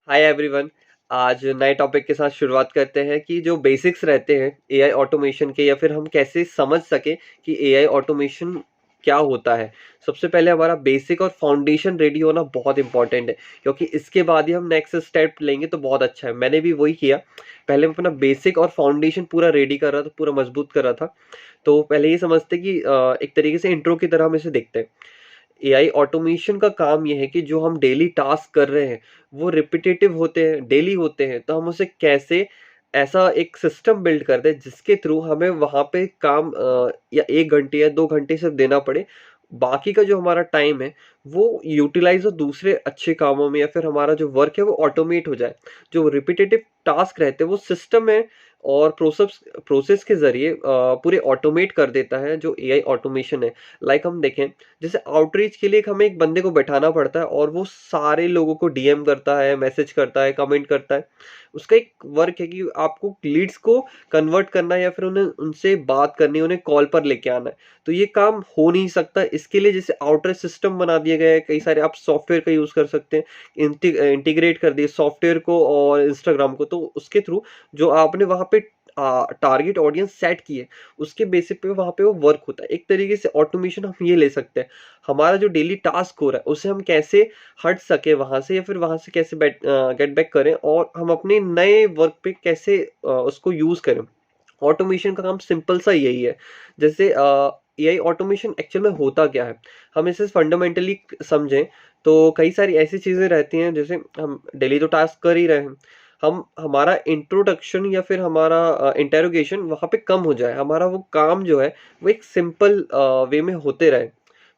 Hi everyone. आज नए topic के साथ शुरुआत करते हैं कि जो बेसिक्स रहते हैं एआई ऑटोमेशन के, या फिर हम कैसे समझ सके कि एआई ऑटोमेशन क्या होता है। सबसे पहले हमारा बेसिक और फाउंडेशन रेडी होना बहुत इंपॉर्टेंट है, क्योंकि इसके बाद ही हम नेक्स्ट स्टेप लेंगे तो बहुत अच्छा है। मैंने भी वही किया। पहले मैं अपना बेसिक और फाउंडेशन पूरा रेडी कर रहा था, पूरा मजबूत कर रहा था। तो पहले ये समझते कि एक तरीके से इंट्रो की तरह हम इसे देखते हैं। एआई ऑटोमेशन का काम ये है कि जो हम डेली टास्क कर रहे हैं वो रिपीटेटिव होते हैं, डेली होते हैं, तो हम उसे कैसे ऐसा एक सिस्टम बिल्ड कर दें जिसके थ्रू हमें वहां पे काम या 1 घंटे या 2 घंटे सिर्फ देना पड़े। बाकी का जो हमारा टाइम है वो यूटिलाइज हो दूसरे अच्छे कामों में, या फिर हमारा जो वर्क है वो ऑटोमेट हो जाए। जो रिपीटेटिव टास्क रहते हैं वो सिस्टम में और प्रोसेस प्रोसेस के जरिए पूरे ऑटोमेट कर देता है जो एआई ऑटोमेशन है। लाइक हम देखें, जैसे आउटरीच के लिए हमें एक बंदे को बैठाना पड़ता है और वो सारे लोगों को डीएम करता है, मैसेज करता है, कमेंट करता है। उसका एक वर्क है कि आपको लीड्स को कन्वर्ट करना है, या फिर उन्हें उनसे बात करनी है, उन्हें कॉल पर लेके आना है। तो ये काम हो नहीं सकता। इसके लिए जैसे आउटर सिस्टम बना दिया गया है, कई सारे आप सॉफ्टवेयर का यूज कर सकते हैं। इंटीग्रेट कर दिए सॉफ्टवेयर को और इंस्टाग्राम को, तो उसके थ्रू जो आपने वहां पे टारगेट ऑडियंस सेट की है उसके बेसिस पे वहां पे वो वर्क होता है। एक तरीके से ऑटोमेशन हम ये ले सकते हैं। हमारा जो डेली टास्क हो रहा है उसे हम कैसे हट सके वहां से, या फिर वहां से कैसे गेट बैक करें और हम अपने नए वर्क पे कैसे उसको यूज करें। ऑटोमेशन का काम सिंपल सा यही है। जैसे एआई ऑटोमेशन एक्चुअल में होता क्या है, हम इसे फंडामेंटली समझें तो कई सारी ऐसी चीजें रहती हैं। जैसे हम डेली तो टास्क कर ही रहे हैं, हम हमारा इंट्रोडक्शन या फिर हमारा इंटेरोगेशन वहां पे कम हो जाए, हमारा वो काम जो है वो एक सिंपल वे में होते रहे,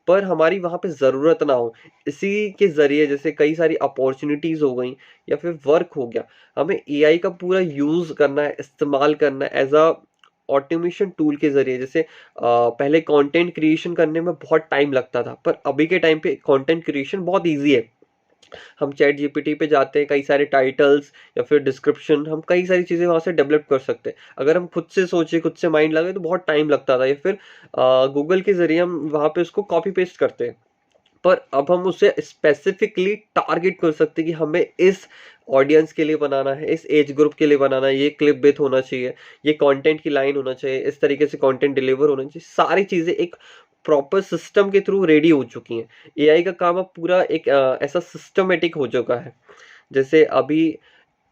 पर हमारी वहां पे ज़रूरत ना हो। इसी के ज़रिए जैसे कई सारी अपॉर्चुनिटीज़ हो गई या फिर वर्क हो गया, हमें एआई का पूरा यूज़ करना है, इस्तेमाल करना है एज़ अ ऑटोमेशन टूल के ज़रिए। जैसे पहले कंटेंट क्रिएशन करने में बहुत टाइम लगता था, पर अभी के टाइम पे कंटेंट क्रिएशन बहुत ईज़ी है। हम चैट जीपीटी पे जाते हैं, कई सारे टाइटल्स या फिर डिस्क्रिप्शन, हम कई सारी चीज़ें वहाँ से डेवलप कर सकते हैं। अगर हम खुद से सोचे, खुद से माइंड लगाए तो बहुत टाइम लगता था, या फिर गूगल के ज़रिए हम वहाँ पे उसको कॉपी पेस्ट करते हैं। पर अब हम उसे स्पेसिफिकली टारगेट कर सकते हैं कि हमें इस ऑडियंस के लिए बनाना है, इस एज ग्रुप के लिए बनाना है, ये क्लिप बेथ होना चाहिए, ये कंटेंट की लाइन होना चाहिए, इस तरीके से कंटेंट डिलीवर होना चाहिए। सारी चीज़ें एक प्रॉपर सिस्टम के थ्रू रेडी हो चुकी हैं। एआई का काम अब पूरा एक ऐसा सिस्टमेटिक हो चुका है। जैसे अभी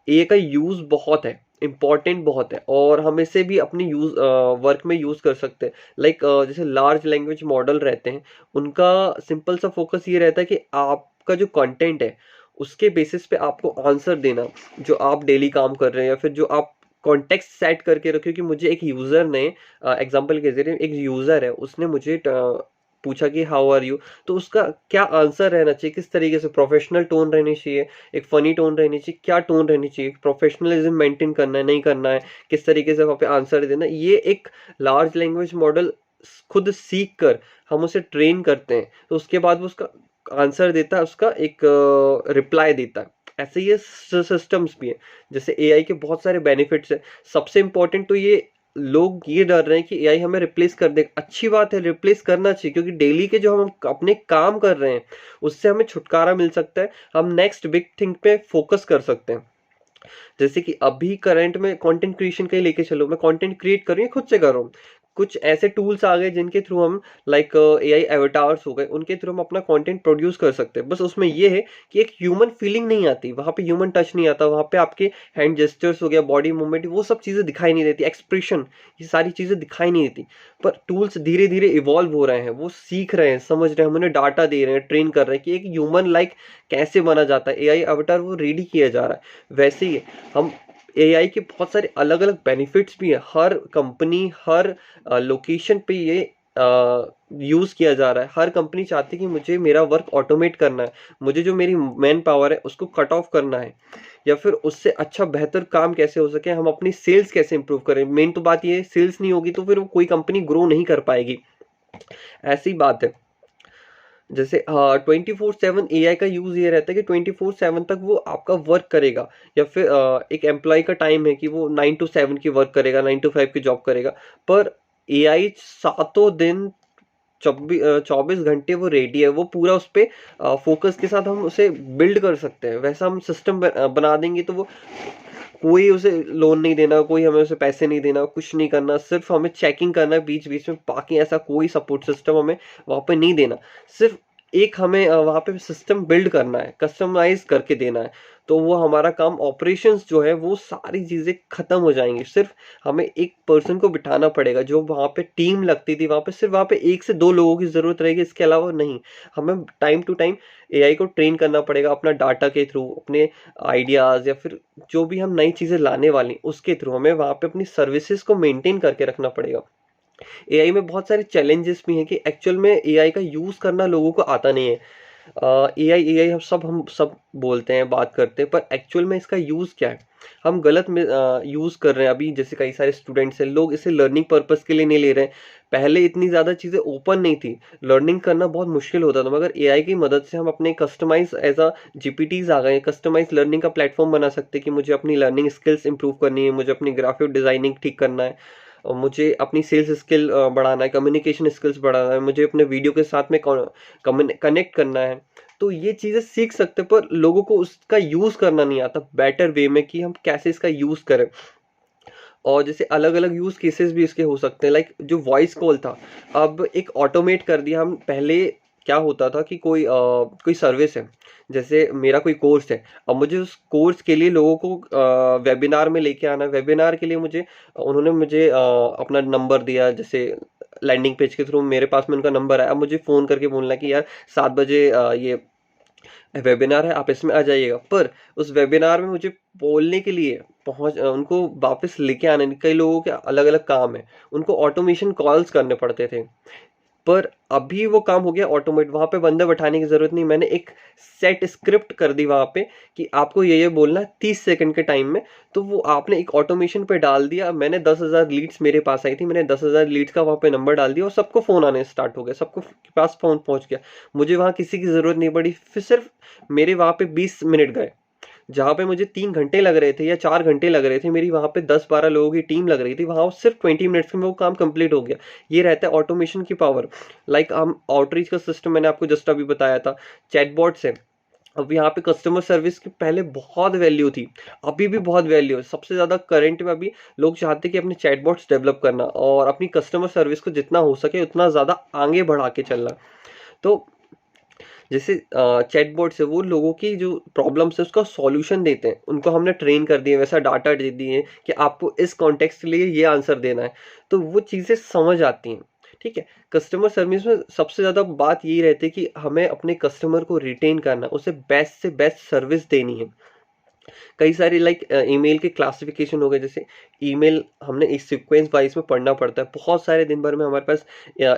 ए का यूज़ बहुत है, इम्पॉर्टेंट बहुत है, और हम इसे भी अपने वर्क में यूज़ कर सकते हैं। लाइक जैसे लार्ज लैंग्वेज मॉडल रहते हैं, उनका सिंपल सा फोकस ये रहता है कि आपका जो कंटेंट है उसके बेसिस पे आपको आंसर देना, जो आप डेली काम कर रहे हैं, या फिर जो आप कॉन्टेक्स्ट सेट करके रखे हो। कि मुझे एक यूज़र ने, एग्जांपल के जरिए, एक यूज़र है उसने मुझे पूछा कि हाउ आर यू, तो उसका क्या आंसर रहना चाहिए, किस तरीके से प्रोफेशनल टोन रहनी चाहिए, एक फनी टोन रहनी चाहिए, क्या टोन रहनी चाहिए, प्रोफेशनलिज्म मेंटेन करना है नहीं करना है, किस तरीके से वहाँ पे आंसर देना है, ये एक लार्ज लैंग्वेज मॉडल खुद सीख कर हम उसे ट्रेन करते हैं, तो उसके बाद वो उसका आंसर देता है, उसका एक रिप्लाई देता है। ऐसे ये सिस्टम्स भी है। जैसे एआई के बहुत सारे बेनिफिट्स है। सबसे इंपॉर्टेंट तो ये, लोग ये डर रहे हैं कि एआई हमें रिप्लेस कर दे। अच्छी बात है, रिप्लेस करना चाहिए, क्योंकि डेली के जो हम अपने काम कर रहे हैं उससे हमें छुटकारा मिल सकता है। हम नेक्स्ट बिग थिंग पे फोकस कर सकते हैं। जैसे कि अभी करंट में कंटेंट क्रिएशन का ही लेके चलो, मैं कंटेंट क्रिएट कर रही हूँ, खुद से कर रहा हूँ। कुछ ऐसे टूल्स आ गए जिनके थ्रू हम, लाइक एआई एवटार्स हो गए, उनके थ्रू हम अपना कंटेंट प्रोड्यूस कर सकते हैं। बस उसमें ये है कि एक ह्यूमन फीलिंग नहीं आती वहाँ पे, ह्यूमन टच नहीं आता वहाँ पे। आपके हैंड जेस्चर्स हो गया, बॉडी मूवमेंट, वो सब चीज़ें दिखाई नहीं देती, एक्सप्रेशन, ये सारी चीज़ें दिखाई नहीं देती। पर टूल्स धीरे धीरे इवॉल्व हो रहे हैं, वो सीख रहे हैं, समझ रहे हैं, हम उन्हें डाटा दे रहे हैं, ट्रेन कर रहे हैं कि एक ह्यूमन लाइक कैसे बना जाता है। एआई अवतार वो रेडी किया जा रहा है। वैसे ही हम एआई के बहुत सारे अलग अलग बेनिफिट्स भी है। हर कंपनी, हर लोकेशन पे ये यूज किया जा रहा है। हर कंपनी चाहती है कि मुझे मेरा वर्क ऑटोमेट करना है, मुझे जो मेरी मैन पावर है उसको कट ऑफ करना है, या फिर उससे अच्छा बेहतर काम कैसे हो सके, हम अपनी सेल्स कैसे इंप्रूव करें। मेन तो बात ये है, सेल्स नहीं होगी तो फिर वो कोई कंपनी ग्रो नहीं कर पाएगी। ऐसी बात है। जैसे 24/7 एआई का यूज ये रहता है कि 24/7 तक वो आपका वर्क करेगा, या फिर एक एम्प्लॉय का टाइम है कि वो 9 to 7 की वर्क करेगा, 9 to 5 की जॉब करेगा। पर एआई सातों दिन 24 घंटे वो रेडी है, वो पूरा उस पे फोकस के साथ हम उसे बिल्ड कर सकते हैं। वैसा हम सिस्टम बना देंगे तो वो कोई उसे लोन नहीं देना, कोई हमें उसे पैसे नहीं देना, कुछ नहीं करना, सिर्फ हमें चेकिंग करना है बीच बीच में। बाकी ऐसा कोई सपोर्ट सिस्टम हमें वहाँ पे नहीं देना। सिर्फ एक हमें वहाँ पे सिस्टम बिल्ड करना है, कस्टमाइज करके देना है। तो वो हमारा काम ऑपरेशंस जो है वो सारी चीज़ें खत्म हो जाएंगी। सिर्फ हमें एक पर्सन को बिठाना पड़ेगा। जो वहाँ पे टीम लगती थी, वहाँ पे सिर्फ वहाँ पे 1 से 2 लोगों की ज़रूरत रहेगी, इसके अलावा नहीं। हमें टाइम टू टाइम एआई को ट्रेन करना पड़ेगा अपना डाटा के थ्रू, अपने आइडियाज़ या फिर जो भी हम नई चीज़ें लाने वाली हैं, उसके थ्रू हमें वहाँ पे अपनी सर्विसेज को मेंटेन करके रखना पड़ेगा। एआई में बहुत सारे चैलेंजेस भी हैं कि एक्चुअल में एआई का यूज़ करना लोगों को आता नहीं है। एआई एआई हम सब बोलते हैं, बात करते हैं, पर एक्चुअल में इसका यूज़ क्या है? हम गलत में यूज़ कर रहे हैं। अभी जैसे कई सारे स्टूडेंट्स हैं, लोग इसे लर्निंग पर्पस के लिए नहीं ले रहे हैं। पहले इतनी ज़्यादा चीज़ें ओपन नहीं थी, लर्निंग करना बहुत मुश्किल होता था, मगर एआई की मदद से हम अपने कस्टमाइज एज अ जीपीटीज आ गए हैं। कस्टमाइज लर्निंग का प्लेटफॉर्म बना सकते हैं कि मुझे अपनी लर्निंग स्किल्स इंप्रूव करनी है, मुझे अपनी ग्राफिक डिजाइनिंग ठीक करना है, और मुझे अपनी सेल्स स्किल बढ़ाना है, कम्युनिकेशन स्किल्स बढ़ाना है, मुझे अपने वीडियो के साथ में कनेक्ट करना है। तो ये चीज़ें सीख सकते हैं, पर लोगों को उसका यूज़ करना नहीं आता बेटर वे में कि हम कैसे इसका यूज़ करें। और जैसे अलग अलग यूज़ केसेस भी इसके हो सकते हैं। लाइक जो वॉइस कॉल था, अब एक ऑटोमेट कर दिया हम। पहले क्या होता था कि कोई सर्विस है, जैसे मेरा कोई कोर्स है, अब मुझे उस कोर्स के लिए लोगों को वेबिनार में लेके आना है। वेबिनार के लिए उन्होंने मुझे अपना नंबर दिया, जैसे लैंडिंग पेज के थ्रू मेरे पास में उनका नंबर है। अब मुझे फ़ोन करके बोलना है कि यार 7 बजे ये वेबिनार है, आप इसमें आ जाइएगा। पर उस वेबिनार में मुझे बोलने के लिए उनको वापस लेके आने, कई लोगों के अलग अलग काम है, उनको ऑटोमेशन कॉल्स करने पड़ते थे। पर अभी वो काम हो गया ऑटोमेट, वहां पे बंदा बैठाने की जरूरत नहीं। मैंने एक सेट स्क्रिप्ट कर दी वहां पे कि आपको ये बोलना है 30 सेकंड के टाइम में। तो वो आपने एक ऑटोमेशन पे डाल दिया। मैंने 10,000 लीड्स मेरे पास आई थी, मैंने 10,000 लीड्स का वहां पे नंबर डाल दिया और सबको फोन आने स्टार्ट हो गया, सबको के पास फोन पहुंच गया। मुझे वहां किसी की जरूरत नहीं पड़ी। फिर सिर्फ मेरे वहां पे 20 मिनट गए, जहाँ पे मुझे 3 घंटे लग रहे थे या 4 घंटे लग रहे थे, मेरी वहाँ पे 10-12 लोगों की टीम लग रही थी, वहाँ सिर्फ 20 मिनट्स में वो काम कंप्लीट हो गया। ये रहता है ऑटोमेशन की पावर। लाइक हम आउटरीच का सिस्टम मैंने आपको जस्ट अभी बताया था, चैटबॉट्स है। अब यहाँ पे कस्टमर सर्विस की पहले बहुत वैल्यू थी, अभी भी बहुत वैल्यू है। सबसे ज़्यादा करंट में अभी लोग चाहते हैं कि अपने चैटबॉट्स डेवलप करना और अपनी कस्टमर सर्विस को जितना हो सके उतना ज़्यादा आगे बढ़ा के चलना। तो जैसे चैटबॉट्स है, वो लोगों की जो प्रॉब्लम्स है उसका सॉल्यूशन देते हैं। उनको हमने ट्रेन कर दिए, वैसा डाटा दे दिए कि आपको इस कॉन्टेक्स्ट के लिए ये आंसर देना है, तो वो चीज़ें समझ आती हैं। ठीक है। कस्टमर सर्विस में सबसे ज़्यादा बात यही रहती है कि हमें अपने कस्टमर को रिटेन करना, उसे बेस्ट से बेस्ट सर्विस देनी है। कई सारी लाइक ईमेल के क्लासिफिकेशन हो गए। जैसे ईमेल हमने इस सीक्वेंस वाइज में पढ़ना पड़ता है, बहुत सारे दिन भर में हमारे पास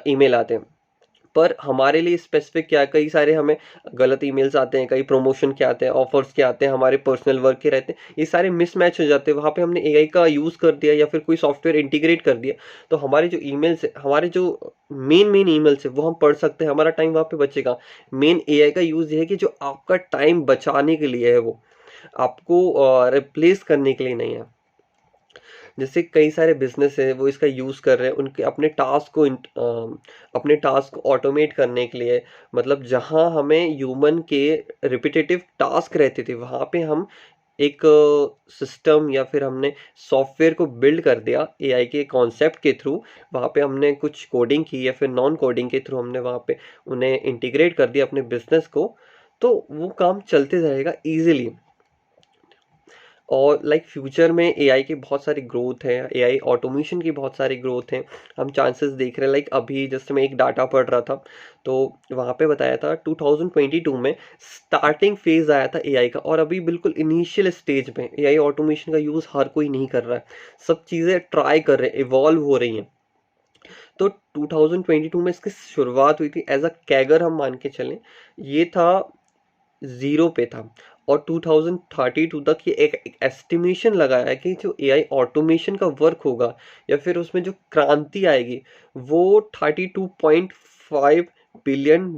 ईमेल आते हैं। पर हमारे लिए स्पेसिफिक क्या है, कई सारे हमें गलत ईमेल्स आते हैं, कई प्रमोशन के आते हैं, ऑफर्स के आते हैं, हमारे पर्सनल वर्क के रहते हैं, ये सारे मिसमैच हो जाते हैं। वहाँ पे हमने एआई का यूज़ कर दिया या फिर कोई सॉफ्टवेयर इंटीग्रेट कर दिया, तो हमारे जो ईमेल्स है, हमारे जो मेन ईमेल्स है वो हम पढ़ सकते हैं, हमारा टाइम वहाँ पे बचेगा। मेन एआई का यूज़ ये है कि जो आपका टाइम बचाने के लिए है, वो आपको रिप्लेस करने के लिए नहीं है। जैसे कई सारे बिजनेस है वो इसका यूज़ कर रहे हैं उनके अपने टास्क को ऑटोमेट करने के लिए। मतलब जहां हमें ह्यूमन के रिपीटेटिव टास्क रहते थे, वहां पे हम एक सिस्टम या फिर हमने सॉफ्टवेयर को बिल्ड कर दिया एआई के कॉन्सेप्ट के थ्रू। वहाँ पे हमने कुछ कोडिंग की या फिर नॉन कोडिंग के थ्रू हमने वहाँ पे उन्हें इंटीग्रेट कर दिया अपने बिजनेस को। तो वो काम चलते रहेगा इजीली। और लाइक फ्यूचर में एआई की बहुत सारी ग्रोथ है, एआई ऑटोमेशन की बहुत सारी ग्रोथ है। हम चांसेस देख रहे हैं। लाइक अभी जस्ट मैं एक डाटा पढ़ रहा था, तो वहाँ पे बताया था 2022 में स्टार्टिंग फेज आया था एआई का, और अभी बिल्कुल इनिशियल स्टेज में एआई ऑटोमेशन का यूज़ हर कोई नहीं कर रहा है। सब चीज़ें ट्राई कर रहे हैं, इवॉल्व हो रही हैं। तो 2022 में इसकी शुरुआत हुई थी। एज अ कैगर हम मान के चलें, ये था ज़ीरो पे था, और 2032 तक ये एक एस्टिमेशन लगाया है कि जो एआई ऑटोमेशन का वर्क होगा या फिर उसमें जो क्रांति आएगी, वो $32.5 बिलियन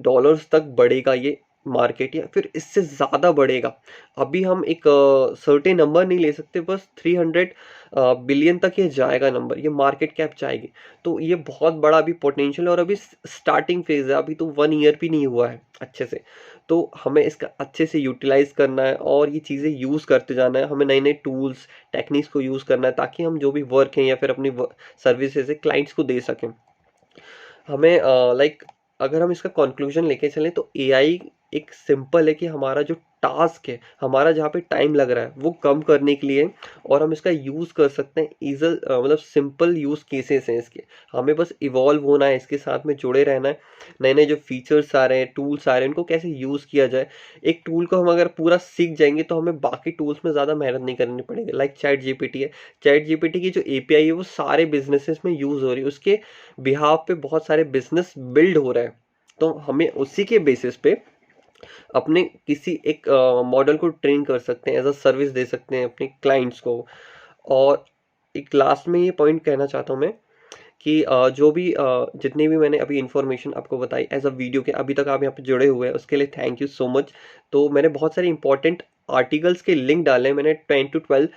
तक बढ़ेगा। ये मार्केट या फिर इससे ज़्यादा बढ़ेगा। अभी हम एक सर्टेन नंबर नहीं ले सकते, बस 300 बिलियन तक ये जाएगा नंबर, ये मार्केट कैप जाएगी। तो ये बहुत बड़ा अभी पोटेंशियल है और अभी स्टार्टिंग फेज है, अभी तो 1 ईयर भी नहीं हुआ है अच्छे से। तो हमें इसका अच्छे से यूटिलाइज करना है और ये चीज़ें यूज़ करते जाना है। हमें नए नए टूल्स टेक्निक्स को यूज़ करना है ताकि हम जो भी वर्क हैं या फिर अपनी सर्विसेज है क्लाइंट्स को दे सकें। हमें लाइक अगर हम इसका कंक्लूजन लेके चलें तो एआई एक सिंपल है कि हमारा जो टास्क है, हमारा जहाँ पे टाइम लग रहा है वो कम करने के लिए, और हम इसका यूज़ कर सकते हैं मतलब सिंपल यूज़ केसेस हैं इसके। हमें बस इवॉल्व होना है, इसके साथ में जुड़े रहना है। नए नए जो फीचर्स आ रहे हैं, टूल्स आ रहे हैं, उनको कैसे यूज़ किया जाए। एक टूल को हम अगर पूरा सीख जाएंगे तो हमें बाकी टूल्स में ज़्यादा मेहनत नहीं करनी पड़ेगी। लाइक चैट जीपीटी है, चैट जीपीटी की जो एपीआई है वो सारे बिजनेसेस में यूज़ हो रही है, उसके बिहाफ पे बहुत सारे बिजनेस बिल्ड हो रहे हैं। तो हमें उसी के बेसिस पे अपने किसी एक मॉडल को ट्रेन कर सकते हैं, एज अ सर्विस दे सकते हैं अपने क्लाइंट्स को। और एक लास्ट में ये पॉइंट कहना चाहता हूँ मैं कि जो भी जितनी भी मैंने अभी इन्फॉर्मेशन आपको बताई एज अ वीडियो के, अभी तक आप यहाँ पे जुड़े हुए हैं उसके लिए थैंक यू सो मच। तो मैंने बहुत सारे इंपॉर्टेंट आर्टिकल्स के लिंक डाले, मैंने 10 to 12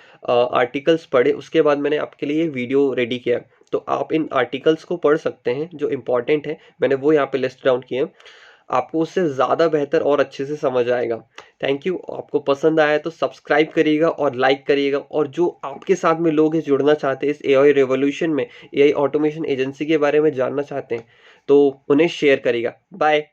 आर्टिकल्स पढ़े, उसके बाद मैंने आपके लिए ये वीडियो रेडी किया। तो आप इन आर्टिकल्स को पढ़ सकते हैं जो इंपॉर्टेंट है, मैंने वो यहाँ पे लिस्ट डाउन किए हैं। आपको उससे ज़्यादा बेहतर और अच्छे से समझ आएगा। Thank you. आपको पसंद आया तो सब्सक्राइब करिएगा और लाइक करिएगा, और जो आपके साथ में लोग हैं जुड़ना चाहते हैं इस एआई रेवोल्यूशन में, एआई ऑटोमेशन एजेंसी के बारे में जानना चाहते हैं, तो उन्हें शेयर करिएगा। बाय।